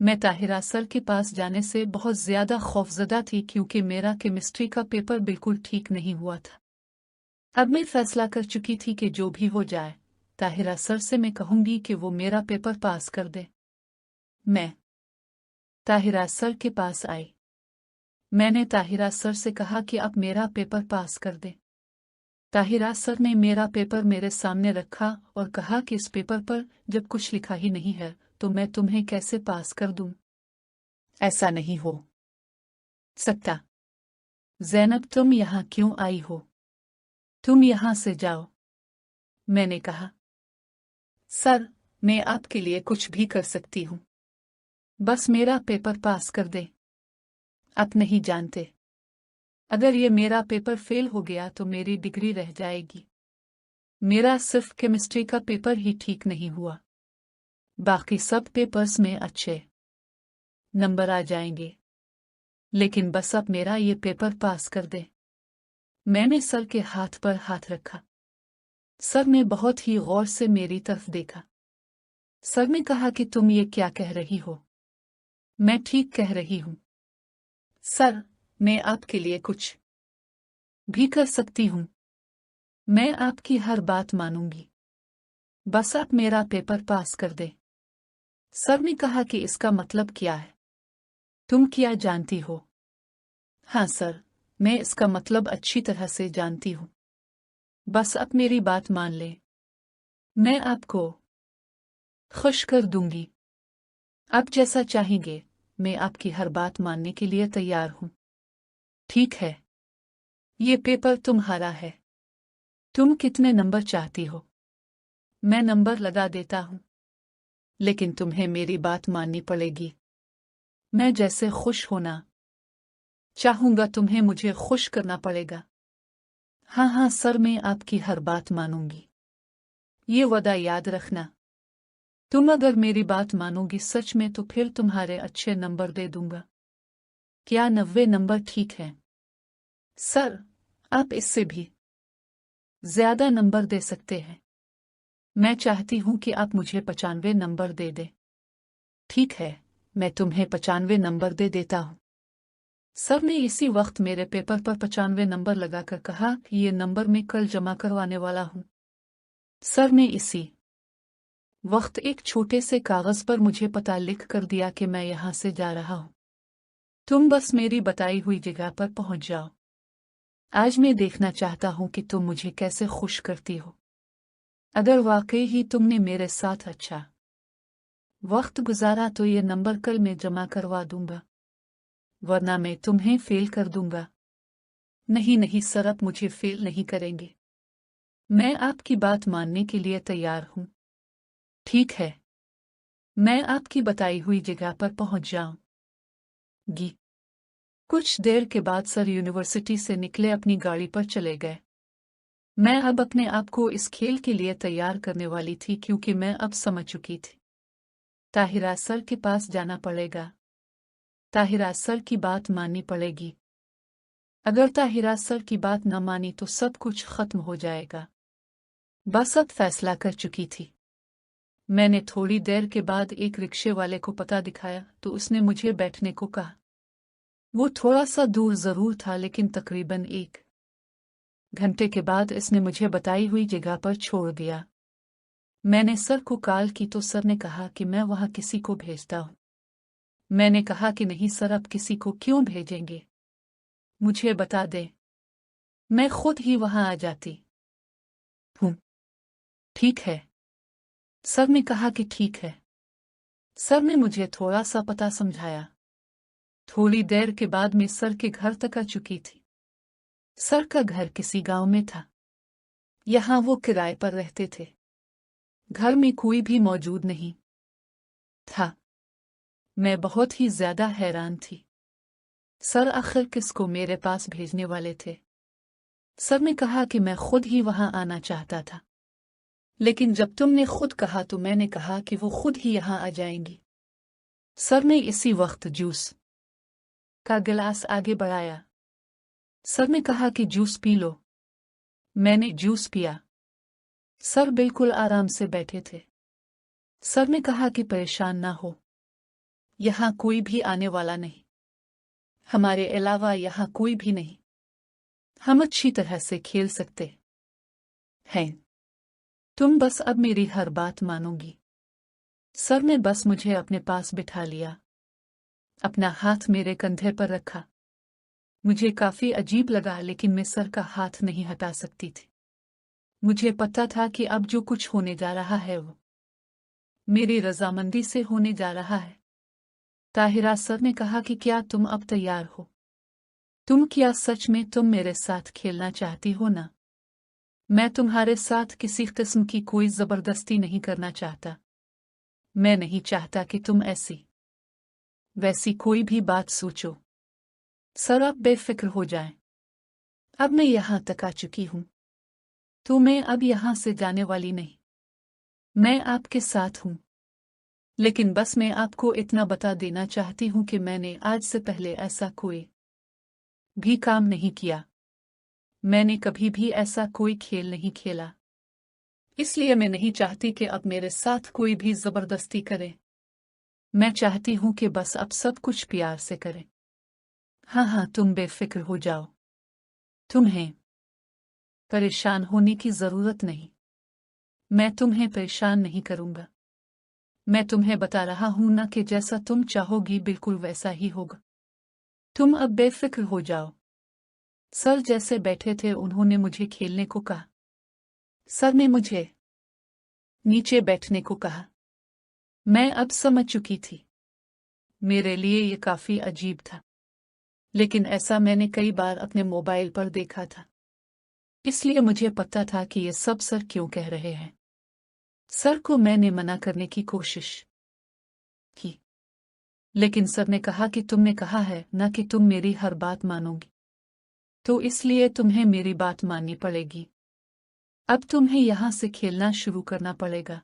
मैं ताहिरा सर के पास जाने से बहुत ज्यादा खौफजदा थी क्योंकि मेरा केमिस्ट्री का पेपर बिल्कुल ठीक नहीं हुआ था। अब मैं फैसला कर चुकी थी कि जो भी हो जाए ताहिरा सर से मैं कहूंगी कि वो मेरा पेपर पास कर दे। मैं ताहिरा सर के पास आई। मैंने ताहिरा सर से कहा कि आप मेरा पेपर पास कर दे। ताहिरा सर ने मेरा पेपर मेरे सामने रखा और कहा कि इस पेपर पर जब कुछ लिखा ही नहीं है तो मैं तुम्हें कैसे पास कर दूं? ऐसा नहीं हो सकता। ज़ैनब, तुम यहाँ क्यों आई हो? तुम यहाँ से जाओ। मैंने कहा, सर, मैं आपके लिए कुछ भी कर सकती हूँ, बस मेरा पेपर पास कर दे। आप नहीं जानते, अगर ये मेरा पेपर फेल हो गया तो मेरी डिग्री रह जाएगी। मेरा सिर्फ केमिस्ट्री का पेपर ही ठीक नहीं हुआ, बाकी सब पेपर्स में अच्छे नंबर आ जाएंगे, लेकिन बस अब मेरा ये पेपर पास कर दे। मैंने सर के हाथ पर हाथ रखा। सर ने बहुत ही गौर से मेरी तरफ देखा। सर ने कहा कि तुम ये क्या कह रही हो? मैं ठीक कह रही हूँ सर, मैं आपके लिए कुछ भी कर सकती हूँ। मैं आपकी हर बात मानूंगी, बस आप मेरा पेपर पास कर दे। सर ने कहा कि इसका मतलब क्या है? तुम क्या जानती हो? हाँ सर, मैं इसका मतलब अच्छी तरह से जानती हूँ, बस आप मेरी बात मान ले। मैं आपको खुश कर दूंगी। आप जैसा चाहेंगे, मैं आपकी हर बात मानने के लिए तैयार हूँ। ठीक है, ये पेपर तुम्हारा है। तुम कितने नंबर चाहती हो? मैं नंबर लगा देता हूँ, लेकिन तुम्हें मेरी बात माननी पड़ेगी। मैं जैसे खुश होना चाहूंगा तुम्हें मुझे खुश करना पड़ेगा। हाँ हाँ सर, मैं आपकी हर बात मानूंगी। ये वादा याद रखना। तुम अगर मेरी बात मानोगी सच में तो फिर तुम्हारे अच्छे नंबर दे दूंगा। क्या 90 नंबर ठीक है? सर, आप इससे भी ज्यादा नंबर दे सकते हैं। मैं चाहती हूं कि आप मुझे 95 नंबर दे दे। ठीक है, मैं तुम्हें 95 नंबर दे देता हूं। सर ने इसी वक्त मेरे पेपर पर 95 नंबर लगाकर कहा कि ये नंबर मैं कल जमा करवाने वाला हूं। सर ने इसी वक्त एक छोटे से कागज पर मुझे पता लिख कर दिया कि मैं यहां से जा रहा हूं। तुम बस मेरी बताई हुई जगह पर पहुंच जाओ। आज मैं देखना चाहता हूं कि तुम मुझे कैसे खुश करती हो। अगर वाकई ही तुमने मेरे साथ अच्छा वक्त गुजारा तो ये नंबर कल मैं जमा करवा दूंगा, वरना मैं तुम्हें फेल कर दूंगा। नहीं नहीं सर, आप मुझे फेल नहीं करेंगे। मैं आपकी बात मानने के लिए तैयार हूं। ठीक है, मैं आपकी बताई हुई जगह पर पहुंच जाऊंगी। कुछ देर के बाद सर यूनिवर्सिटी से निकले, अपनी गाड़ी पर चले गए। मैं अब अपने आप को इस खेल के लिए तैयार करने वाली थी क्योंकि मैं अब समझ चुकी थी ताहिरा सर के पास जाना पड़ेगा। ताहिरा सर की बात माननी पड़ेगी। अगर ताहिरा सर की बात न मानी तो सब कुछ खत्म हो जाएगा। बस अब फैसला कर चुकी थी। मैंने थोड़ी देर के बाद एक रिक्शे वाले को पता दिखाया तो उसने मुझे बैठने को कहा। वो थोड़ा सा दूर जरूर था, लेकिन तकरीबन 1 घंटे के बाद इसने मुझे बताई हुई जगह पर छोड़ दिया। मैंने सर को कॉल की तो सर ने कहा कि मैं वहां किसी को भेजता हूं। मैंने कहा कि नहीं सर, आप किसी को क्यों भेजेंगे? मुझे बता दे, मैं खुद ही वहां आ जाती हूं। ठीक है। सर ने कहा कि ठीक है। सर ने मुझे थोड़ा सा पता समझाया। थोड़ी देर के बाद मैं सर के घर तक आ चुकी थी। सर का घर किसी गांव में था। यहां वो किराए पर रहते थे। घर में कोई भी मौजूद नहीं था। मैं बहुत ही ज्यादा हैरान थी। सर आखिर किसको मेरे पास भेजने वाले थे? सर ने कहा कि मैं खुद ही वहां आना चाहता था, लेकिन जब तुमने खुद कहा तो मैंने कहा कि वो खुद ही यहां आ जाएंगी। सर ने इसी वक्त जूस का गिलास आगे बढ़ाया। सर ने कहा कि जूस पी लो। मैंने जूस पिया। सर बिल्कुल आराम से बैठे थे। सर ने कहा कि परेशान ना हो, यहाँ कोई भी आने वाला नहीं। हमारे अलावा यहाँ कोई भी नहीं। हम अच्छी तरह से खेल सकते हैं। तुम बस अब मेरी हर बात मानोगी। सर ने बस मुझे अपने पास बिठा लिया, अपना हाथ मेरे कंधे पर रखा। मुझे काफी अजीब लगा, लेकिन मैं सर का हाथ नहीं हटा सकती थी। मुझे पता था कि अब जो कुछ होने जा रहा है वो मेरी रजामंदी से होने जा रहा है। ताहिरा सर ने कहा कि क्या तुम अब तैयार हो? क्या सच में तुम मेरे साथ खेलना चाहती हो ना? मैं तुम्हारे साथ किसी किस्म की कोई जबरदस्ती नहीं करना चाहता। मैं नहीं चाहता कि तुम ऐसी वैसी कोई भी बात सोचो। सर अब बेफिक्र हो जाएं। अब मैं यहां तक आ चुकी हूं, तो मैं अब यहां से जाने वाली नहीं। मैं आपके साथ हूं। लेकिन बस मैं आपको इतना बता देना चाहती हूं कि मैंने आज से पहले ऐसा कोई भी काम नहीं किया। मैंने कभी भी ऐसा कोई खेल नहीं खेला। इसलिए मैं नहीं चाहती कि अब मेरे साथ कोई भी जबरदस्ती करे। मैं चाहती हूं कि बस अब सब कुछ प्यार से करें। हाँ हाँ, तुम बेफिक्र हो जाओ। तुम्हें परेशान होने की जरूरत नहीं। मैं तुम्हें परेशान नहीं करूंगा। मैं तुम्हें बता रहा हूं ना कि जैसा तुम चाहोगी बिल्कुल वैसा ही होगा। तुम अब बेफिक्र हो जाओ। सर जैसे बैठे थे उन्होंने मुझे खेलने को कहा। सर ने मुझे नीचे बैठने को कहा। मैं अब समझ चुकी थी। मेरे लिए ये काफी अजीब था, लेकिन ऐसा मैंने कई बार अपने मोबाइल पर देखा था। इसलिए मुझे पता था कि ये सब सर क्यों कह रहे हैं। सर को मैंने मना करने की कोशिश की, लेकिन सर ने कहा कि तुमने कहा है ना कि तुम मेरी हर बात मानोगी, तो इसलिए तुम्हें मेरी बात माननी पड़ेगी। अब तुम्हें यहां से खेलना शुरू करना पड़ेगा।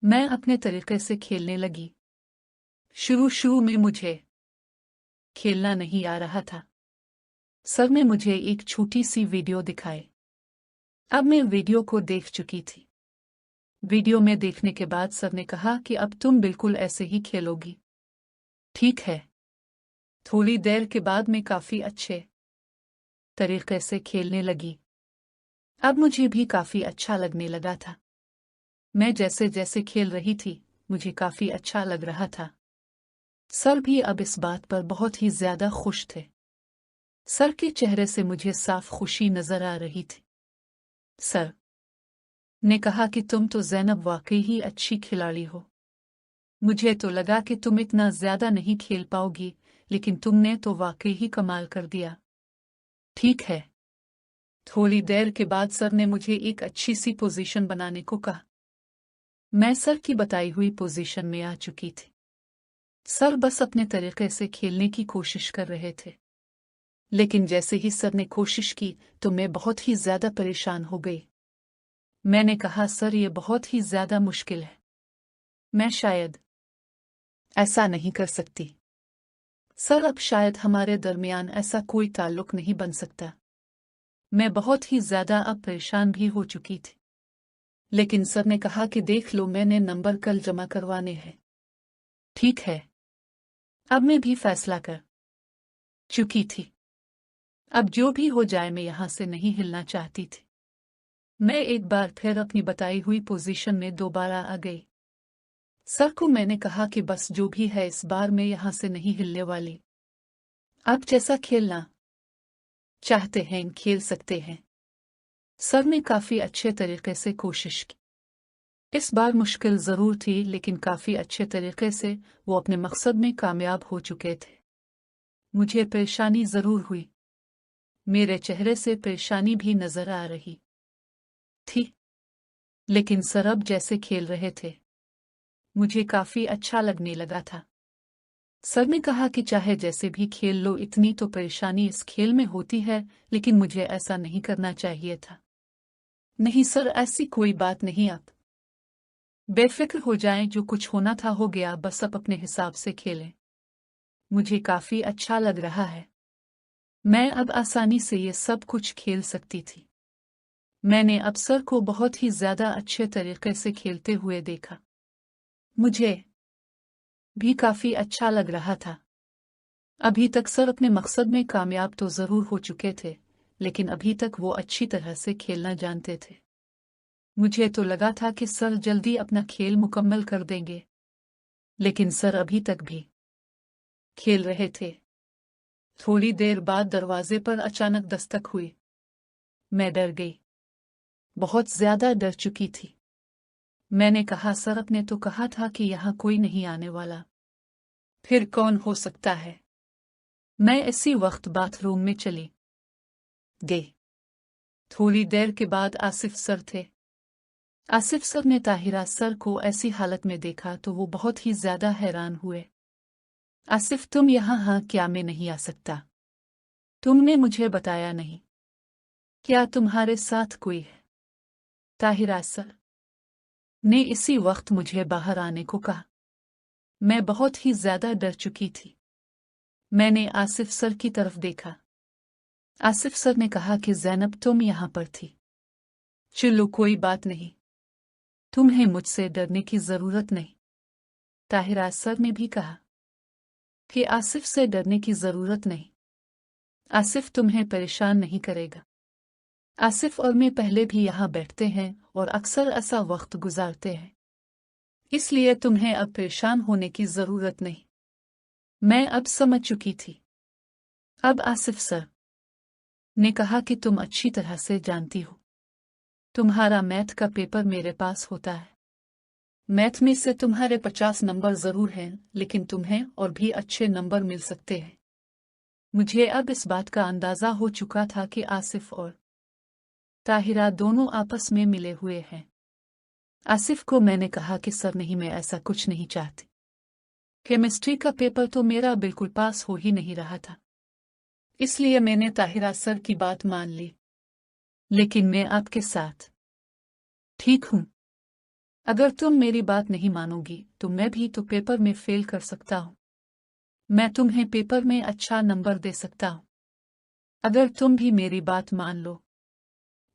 मैं अपने तरीके से खेलने लगी। शुरू शुरू में मुझे खेलना नहीं आ रहा था। सर ने मुझे एक छोटी सी वीडियो दिखाई। अब मैं वीडियो को देख चुकी थी। वीडियो में देखने के बाद सर ने कहा कि अब तुम बिल्कुल ऐसे ही खेलोगी। ठीक है। थोड़ी देर के बाद मैं काफी अच्छे तरीके से खेलने लगी। अब मुझे भी काफी अच्छा लगने लगा था। मैं जैसे जैसे खेल रही थी मुझे काफी अच्छा लग रहा था। सर भी अब इस बात पर बहुत ही ज्यादा खुश थे। सर के चेहरे से मुझे साफ खुशी नजर आ रही थी। सर ने कहा कि तुम तो ज़ैनब वाकई ही अच्छी खिलाड़ी हो। मुझे तो लगा कि तुम इतना ज्यादा नहीं खेल पाओगी, लेकिन तुमने तो वाकई ही कमाल कर दिया। ठीक है। थोड़ी देर के बाद सर ने मुझे एक अच्छी सी पोजीशन बनाने को कहा। मैं सर की बताई हुई पोजीशन में आ चुकी थी। सर बस अपने तरीके से खेलने की कोशिश कर रहे थे, लेकिन जैसे ही सर ने कोशिश की तो मैं बहुत ही ज्यादा परेशान हो गई। मैंने कहा सर ये बहुत ही ज्यादा मुश्किल है। मैं शायद ऐसा नहीं कर सकती। सर अब शायद हमारे दरमियान ऐसा कोई ताल्लुक नहीं बन सकता। मैं बहुत ही ज्यादा अब परेशान भी हो चुकी थी। लेकिन सर ने कहा कि देख लो, मैंने नंबर कल जमा करवाने हैं। ठीक है। अब मैं भी फैसला कर चुकी थी। अब जो भी हो जाए मैं यहां से नहीं हिलना चाहती थी। मैं एक बार फिर अपनी बताई हुई पोजीशन में दोबारा आ गई। सर को मैंने कहा कि बस जो भी है इस बार मैं यहां से नहीं हिलने वाली। आप जैसा खेलना चाहते हैं खेल सकते हैं। सर ने काफी अच्छे तरीके से कोशिश की। इस बार मुश्किल जरूर थी, लेकिन काफी अच्छे तरीके से वो अपने मकसद में कामयाब हो चुके थे। मुझे परेशानी जरूर हुई। मेरे चेहरे से परेशानी भी नजर आ रही थी, लेकिन सर अब जैसे खेल रहे थे मुझे काफी अच्छा लगने लगा था। सर ने कहा कि चाहे जैसे भी खेल लो, इतनी तो परेशानी इस खेल में होती है, लेकिन मुझे ऐसा नहीं करना चाहिए था। नहीं सर, ऐसी कोई बात नहीं। आप बेफिक्र हो जाएं, जो कुछ होना था हो गया, बस अब अपने हिसाब से खेलें। मुझे काफी अच्छा लग रहा है। मैं अब आसानी से ये सब कुछ खेल सकती थी। मैंने अब सर को बहुत ही ज्यादा अच्छे तरीके से खेलते हुए देखा। मुझे भी काफी अच्छा लग रहा था। अभी तक सर अपने मकसद में कामयाब तो जरूर हो चुके थे, लेकिन अभी तक वो अच्छी तरह से खेलना जानते थे। मुझे तो लगा था कि सर जल्दी अपना खेल मुकम्मल कर देंगे, लेकिन सर अभी तक भी खेल रहे थे। थोड़ी देर बाद दरवाजे पर अचानक दस्तक हुई। मैं डर गई, बहुत ज्यादा डर चुकी थी। मैंने कहा, सर आपने तो कहा था कि यहाँ कोई नहीं आने वाला। फिर कौन हो सकता है? मैं इसी वक्त बाथरूम में चली गई। थोड़ी देर के बाद आसिफ सर थे। आसिफ सर ने ताहिरा सर को ऐसी हालत में देखा तो वो बहुत ही ज्यादा हैरान हुए। आसिफ, तुम यहाँ हाँ क्या मैं नहीं आ सकता? तुमने मुझे बताया नहीं। क्या तुम्हारे साथ कोई है? ताहिरा सर ने इसी वक्त मुझे बाहर आने को कहा। मैं बहुत ही ज्यादा डर चुकी थी। मैंने आसिफ सर की तरफ देखा। आसिफ सर ने कहा कि ज़ैनब तुम यहाँ पर थी। चलो कोई बात नहीं, तुम्हें मुझसे डरने की जरूरत नहीं। ताहिरा सर ने भी कहा कि आसिफ से डरने की जरूरत नहीं। आसिफ तुम्हें परेशान नहीं करेगा। आसिफ और मैं पहले भी यहाँ बैठते हैं और अक्सर ऐसा वक्त गुजारते हैं, इसलिए तुम्हें अब परेशान होने की जरूरत नहीं। मैं अब समझ चुकी थी। अब आसिफ सर ने कहा कि तुम अच्छी तरह से जानती हो, तुम्हारा मैथ का पेपर मेरे पास होता है। मैथ में से तुम्हारे 50 नंबर जरूर हैं, लेकिन तुम्हें और भी अच्छे नंबर मिल सकते हैं। मुझे अब इस बात का अंदाजा हो चुका था कि आसिफ और ताहिरा दोनों आपस में मिले हुए हैं। आसिफ को मैंने कहा कि सर नहीं, मैं ऐसा कुछ नहीं चाहती। केमिस्ट्री का पेपर तो मेरा बिल्कुल पास हो ही नहीं रहा था, इसलिए मैंने ताहिरा सर की बात मान ली। लेकिन मैं आपके साथ ठीक हूं। अगर तुम मेरी बात नहीं मानोगी तो मैं भी तो पेपर में फेल कर सकता हूं। मैं तुम्हें पेपर में अच्छा नंबर दे सकता हूं, अगर तुम भी मेरी बात मान लो।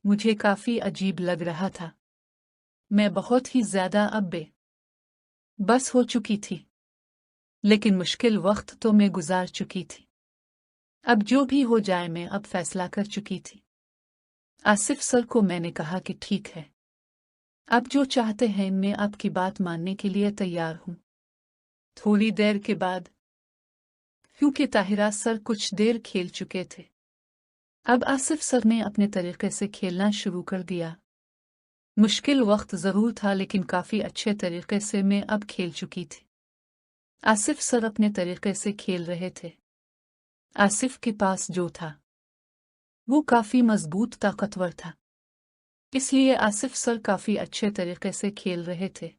मुझे काफी अजीब लग रहा था। मैं बहुत ही ज्यादा अब बस हो चुकी थी, लेकिन मुश्किल वक्त तो मैं गुजार चुकी थी। अब जो भी हो जाए, मैं अब फैसला कर चुकी थी। आसिफ सर को मैंने कहा कि ठीक है, आप जो चाहते हैं मैं आपकी बात मानने के लिए तैयार हूं। थोड़ी देर के बाद, क्योंकि ताहिरा सर कुछ देर खेल चुके थे, अब आसिफ सर ने अपने तरीके से खेलना शुरू कर दिया। मुश्किल वक्त जरूर था, लेकिन काफी अच्छे तरीके से मैं अब खेल चुकी थी। आसिफ सर अपने तरीके से खेल रहे थे। आसिफ के पास जो था वो काफी मजबूत ताकतवर था, इसलिए आसिफ सर काफी अच्छे तरीके से खेल रहे थे।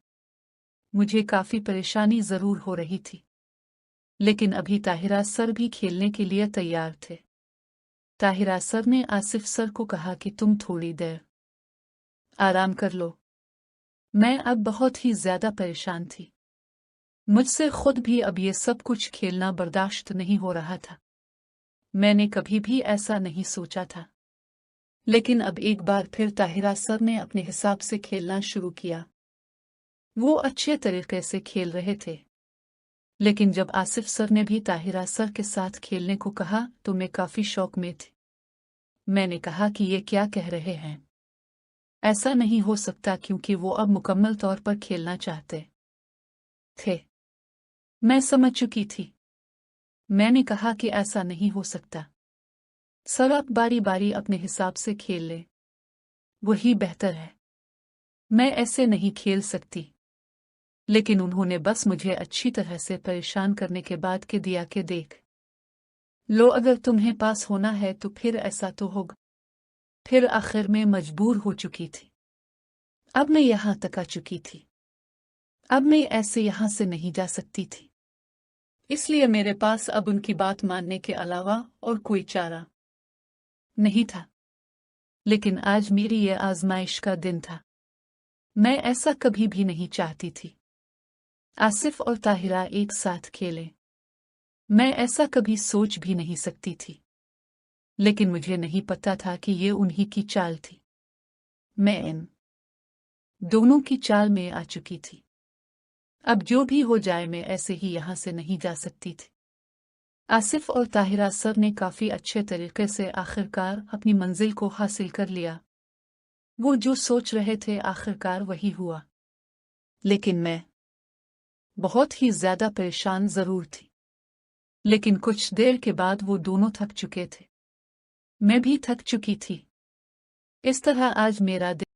मुझे काफी परेशानी जरूर हो रही थी, लेकिन अभी ताहिरा सर भी खेलने के लिए तैयार थे। ताहिरा सर ने आसिफ सर को कहा कि तुम थोड़ी देर आराम कर लो। मैं अब बहुत ही ज्यादा परेशान थी। मुझसे खुद भी अब ये सब कुछ खेलना बर्दाश्त नहीं हो रहा था। मैंने कभी भी ऐसा नहीं सोचा था। लेकिन अब एक बार फिर ताहिरा सर ने अपने हिसाब से खेलना शुरू किया। वो अच्छे तरीके से खेल रहे थे, लेकिन जब आसिफ सर ने भी ताहिरा सर के साथ खेलने को कहा तो मैं काफी शौक में थी। मैंने कहा कि ये क्या कह रहे हैं? ऐसा नहीं हो सकता, क्योंकि वो अब मुकम्मल तौर पर खेलना चाहते थे। मैं समझ चुकी थी। मैंने कहा कि ऐसा नहीं हो सकता। सर आप बारी बारी अपने हिसाब से खेल ले, वही बेहतर है। मैं ऐसे नहीं खेल सकती। लेकिन उन्होंने बस मुझे अच्छी तरह से परेशान करने के बाद के दिया कि देख लो, अगर तुम्हें पास होना है तो फिर ऐसा तो होगा। फिर आखिर में मजबूर हो चुकी थी। अब मैं यहां तक आ चुकी थी। अब मैं ऐसे यहां से नहीं जा सकती थी, इसलिए मेरे पास अब उनकी बात मानने के अलावा और कोई चारा नहीं था। लेकिन आज मेरी ये आजमाइश का दिन था। मैं ऐसा कभी भी नहीं चाहती थी आसिफ और ताहिरा एक साथ खेलें। मैं ऐसा कभी सोच भी नहीं सकती थी, लेकिन मुझे नहीं पता था कि ये उन्हीं की चाल थी। मैं इन दोनों की चाल में आ चुकी थी। अब जो भी हो जाए मैं ऐसे ही यहाँ से नहीं जा सकती थी। आसिफ और ताहिरा सर ने काफी अच्छे तरीके से आखिरकार अपनी मंजिल को हासिल कर लिया। वो जो सोच रहे थे आखिरकार वही हुआ। लेकिन मैं बहुत ही ज्यादा परेशान जरूर थी। लेकिन कुछ देर के बाद वो दोनों थक चुके थे। मैं भी थक चुकी थी। इस तरह आज मेरा दिन